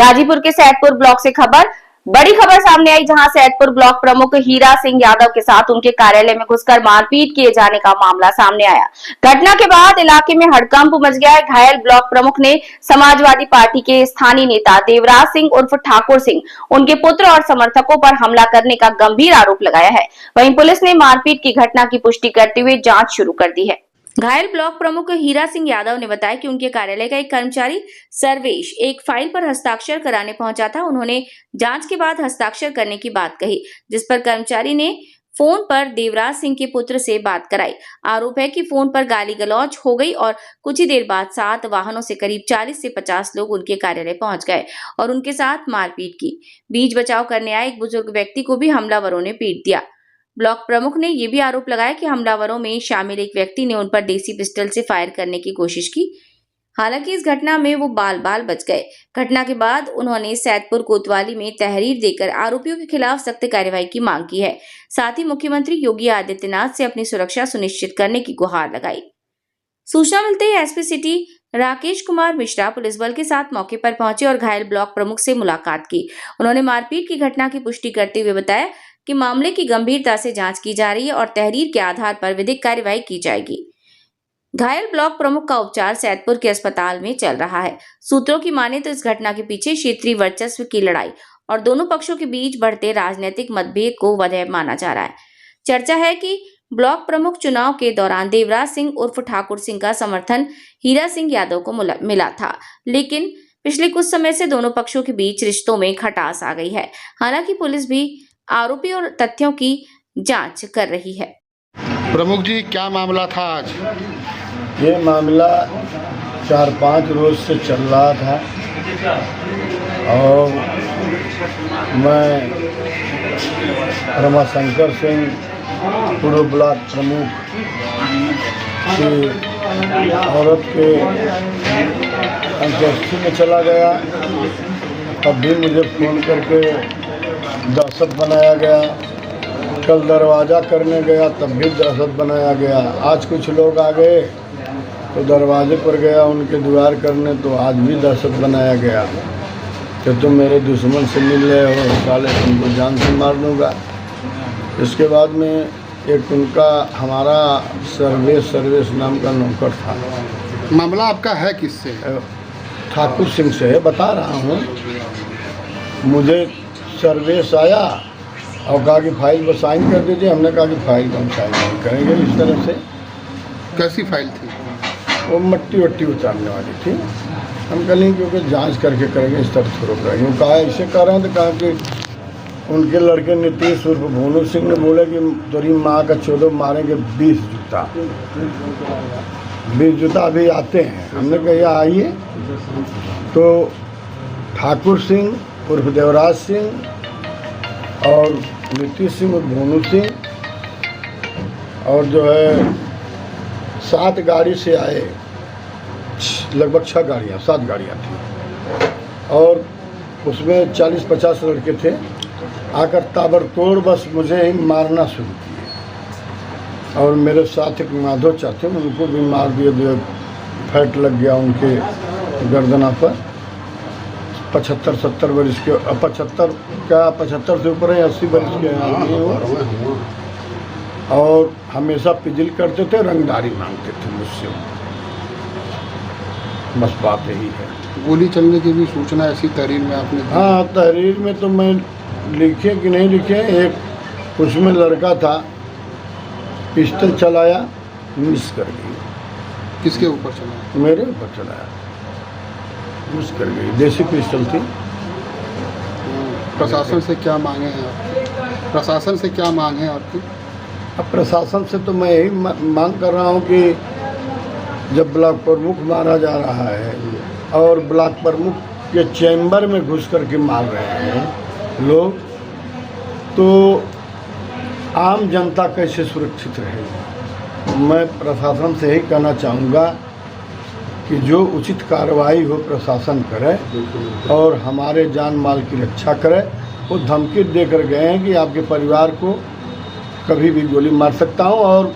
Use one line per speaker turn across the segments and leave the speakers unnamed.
गाजीपुर के सैदपुर ब्लॉक से बड़ी खबर सामने आई, जहां सैदपुर ब्लॉक प्रमुख हीरा सिंह यादव के साथ उनके कार्यालय में घुसकर मारपीट किए जाने का मामला सामने आया। घटना के बाद इलाके में हड़कंप मच गया है। घायल ब्लॉक प्रमुख ने समाजवादी पार्टी के स्थानीय नेता देवराज सिंह उर्फ ठाकुर सिंह, उनके पुत्र और समर्थकों पर हमला करने का गंभीर आरोप लगाया है। वहीं पुलिस ने मारपीट की घटना की पुष्टि करते हुए जांच शुरू कर दी है। घायल ब्लॉक प्रमुख हीरा सिंह यादव ने बताया कि उनके कार्यालय का एक कर्मचारी सर्वेश एक फाइल पर हस्ताक्षर कराने पहुंचा था। उन्होंने जांच के बाद हस्ताक्षर करने की बात कही, जिस पर कर्मचारी ने फोन पर देवराज सिंह के पुत्र से बात कराई। आरोप है कि फोन पर गाली गलौज हो गई और कुछ ही देर बाद 7 वाहनों से करीब 40 से 50 लोग उनके कार्यालय पहुंच गए और उनके साथ मारपीट की। बीच बचाव करने आए एक बुजुर्ग व्यक्ति को भी हमलावरों ने पीट दिया। ब्लॉक प्रमुख ने यह भी आरोप लगाया कि हमलावरों में शामिल एक व्यक्ति ने उन पर देसी पिस्टल से फायर करने की कोशिश की। हालांकि इस घटना में वो बाल बच गए। घटना के बाद उन्होंने सैदपुर कोतवाली में तहरीर देकर आरोपियों के खिलाफ सख्त कार्रवाई की मांग की है। साथ ही मुख्यमंत्री योगी आदित्यनाथ से अपनी सुरक्षा सुनिश्चित करने की गुहार लगाई। सूचना मिलते ही SP city Rakesh Kumar Mishra police बल के साथ मौके पर पहुंचे और घायल ब्लॉक प्रमुख से मुलाकात की। उन्होंने मारपीट की घटना की पुष्टि करते हुए बताया कि मामले की गंभीरता से जांच की जा रही है और तहरीर के आधार पर विधिक कार्रवाई की जाएगी। घायल ब्लॉक प्रमुख का उपचार सैदपुर के अस्पताल में चल रहा है। सूत्रों की माने तो इस घटना के पीछे क्षेत्रीय वर्चस्व की लड़ाई और दोनों पक्षों के बीच बढ़ते राजनीतिक मतभेद को वजह माना जा रहा है। चर्चा है कि ब्लॉक प्रमुख चुनाव के दौरान देवराज सिंह उर्फ ठाकुर सिंह का समर्थन हीरा सिंह यादव को मिला था, लेकिन पिछले कुछ समय से दोनों पक्षों के बीच रिश्तों में खटास आ गई है। हालांकि पुलिस भी आरोपी और तथ्यों की जांच कर रही है।
प्रमुख जी, क्या मामला था आज?
ये मामला 4-5 रोज से चल रहा था और मैं रमाशंकर सिंह पूर्व ब्लॉक प्रमुख की औरत के अंत्येष्टि में चला गया। तब भी मुझे फ़ोन करके दहशत बनाया गया। कल दरवाज़ा करने गया तब भी दहशत बनाया गया। आज कुछ लोग आ गए तो दरवाजे पर गया उनके द्वार करने, तो आज भी दहशत बनाया गया कि तुम मेरे दुश्मन से मिल रहे हो, साले तुमको जान से मार दूँगा। इसके बाद में एक उनका हमारा सर्वेश नाम का नौकर था।
मामला आपका है किससे?
ठाकुर सिंह से बता रहा हूँ। मुझे सर्वेश आया और कहा कि फाइल पर साइन कर दीजिए। हमने कहा कि फाइल पर हम साइन नहीं करेंगे। इस तरह से।
कैसी फाइल थी?
वो मट्टी उतारने वाली थी। हम कहें क्योंकि जांच करके करेंगे, इस तरह थोड़ा करेंगे। कहा ऐसे कर रहे हैं तो कहा कि उनके लड़के नीतीश उर्फ भोनू सिंह ने बोले कि तेरी माँ का 14 मारेंगे 20 जूता। 20 जूता अभी आते हैं। हमने कहा आइए। तो ठाकुर सिंह उर्फ देवराज सिंह और नीतीश सिंह और भोनू सिंह और जो है 7 गाड़ी से आए, लगभग 7 गाड़ियाँ थी और उसमें 40-50 लड़के थे। आकर ताबड़तोड़ बस मुझे ही मारना शुरू किए और मेरे साथ एक माधव चाचे उनको भी मार दिए। फैट लग गया उनके गर्दना पर। 75-70 वर्ष के, 75 से ऊपर है, 80 वर्ष के आदमी हो और हमेशा पिजिल करते थे, रंगदारी मांगते थे मुझसे। बस बात यही है।
गोली चलने की भी सूचना ऐसी तहरीर में आपने दी?
हाँ, तहरीर में तो मैं लिखे कि नहीं लिखे। एक उसमें लड़का था, पिस्टल चलाया, मिस कर गई।
किसके ऊपर चलाया?
मेरे ऊपर चलाया, मिस कर गई। देसी पिस्टल थी।
प्रशासन से क्या मांगे हैं आपकी? प्रशासन से क्या मांग है आपकी?
अब प्रशासन से तो मैं यही मांग कर रहा हूँ कि जब ब्लॉक प्रमुख मारा जा रहा है और ब्लॉक प्रमुख के चैम्बर में घुस करके मार रहे हैं लोग, तो आम जनता कैसे सुरक्षित रहेगी? मैं प्रशासन से यही कहना चाहूँगा कि जो उचित कार्रवाई हो प्रशासन करे और हमारे जान माल की रक्षा करे। वो धमकी देकर गए हैं कि आपके परिवार को कभी भी गोली मार सकता हूँ और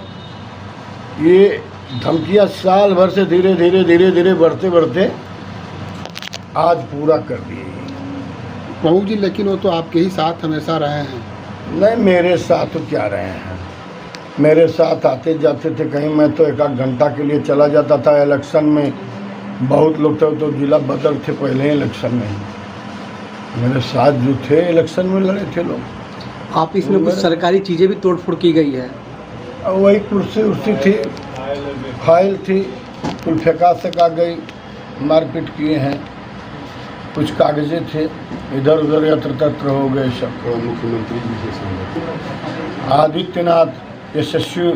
ये धमकियाँ साल भर से धीरे धीरे बढ़ते आज पूरा कर दिए।
प्रमुख जी, लेकिन वो तो आपके ही साथ हमेशा रहे हैं।
नहीं, मेरे साथ तो क्या रहे हैं, मेरे साथ आते जाते थे कहीं, मैं तो एक आध घंटा के लिए चला जाता था। इलेक्शन में बहुत लोग थे, तो जिला बदल थे पहले ही इलेक्शन में, मेरे साथ जो थे इलेक्शन में लड़े थे लोग।
आप इसमें कुछ सरकारी चीज़ें भी तोड़फोड़ की गई है?
और वही कुर्सी उर्सी थी, फाइल थी, कुल फेंका सका गई, मारपीट किए हैं, कुछ कागजें थे इधर उधर यत्र तत्र हो गए सब।
मुख्यमंत्री जी से संबंधित
आदित्यनाथ यशस्वी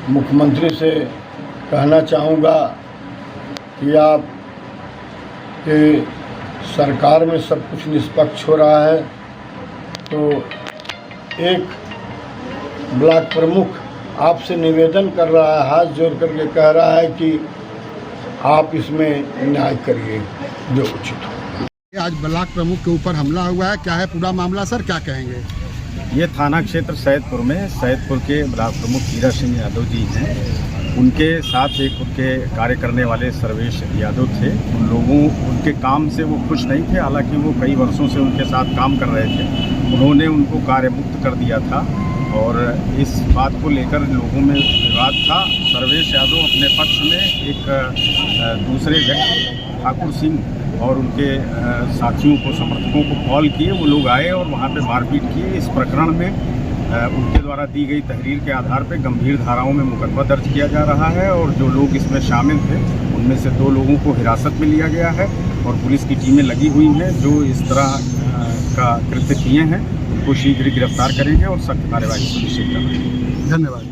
मुख्यमंत्री से कहना चाहूँगा कि आप के सरकार में सब कुछ निष्पक्ष हो रहा है, तो एक ब्लॉक प्रमुख आपसे निवेदन कर रहा है, हाथ जोड़ करके कह रहा है कि आप इसमें न्याय करिए जो उचित हो।
आज ब्लॉक प्रमुख के ऊपर हमला हुआ है, क्या है पूरा मामला सर, क्या कहेंगे?
ये थाना क्षेत्र सैदपुर में सैदपुर के ब्लॉक प्रमुख हीरा सिंह यादव जी हैं। उनके साथ एक उनके कार्य करने वाले सर्वेश यादव थे। उन लोगों उनके काम से वो खुश नहीं थे, हालांकि वो कई वर्षों से उनके साथ काम कर रहे थे। उन्होंने उनको कार्यमुक्त कर दिया था और इस बात को लेकर लोगों में विवाद था। सर्वेश यादव अपने पक्ष में एक दूसरे व्यक्ति ठाकुर सिंह और उनके साथियों को, समर्थकों को कॉल किए। वो लोग आए और वहाँ पे मारपीट किए। इस प्रकरण में उनके द्वारा दी गई तहरीर के आधार पर गंभीर धाराओं में मुकदमा दर्ज किया जा रहा है और जो लोग इसमें शामिल थे उनमें से 2 लोगों को हिरासत में लिया गया है और पुलिस की टीमें लगी हुई हैं जो इस तरह का कृत्य किए हैं उनको शीघ्र गिरफ्तार करेंगे और सख्त कार्रवाई सुनिश्चित करेंगे।
धन्यवाद।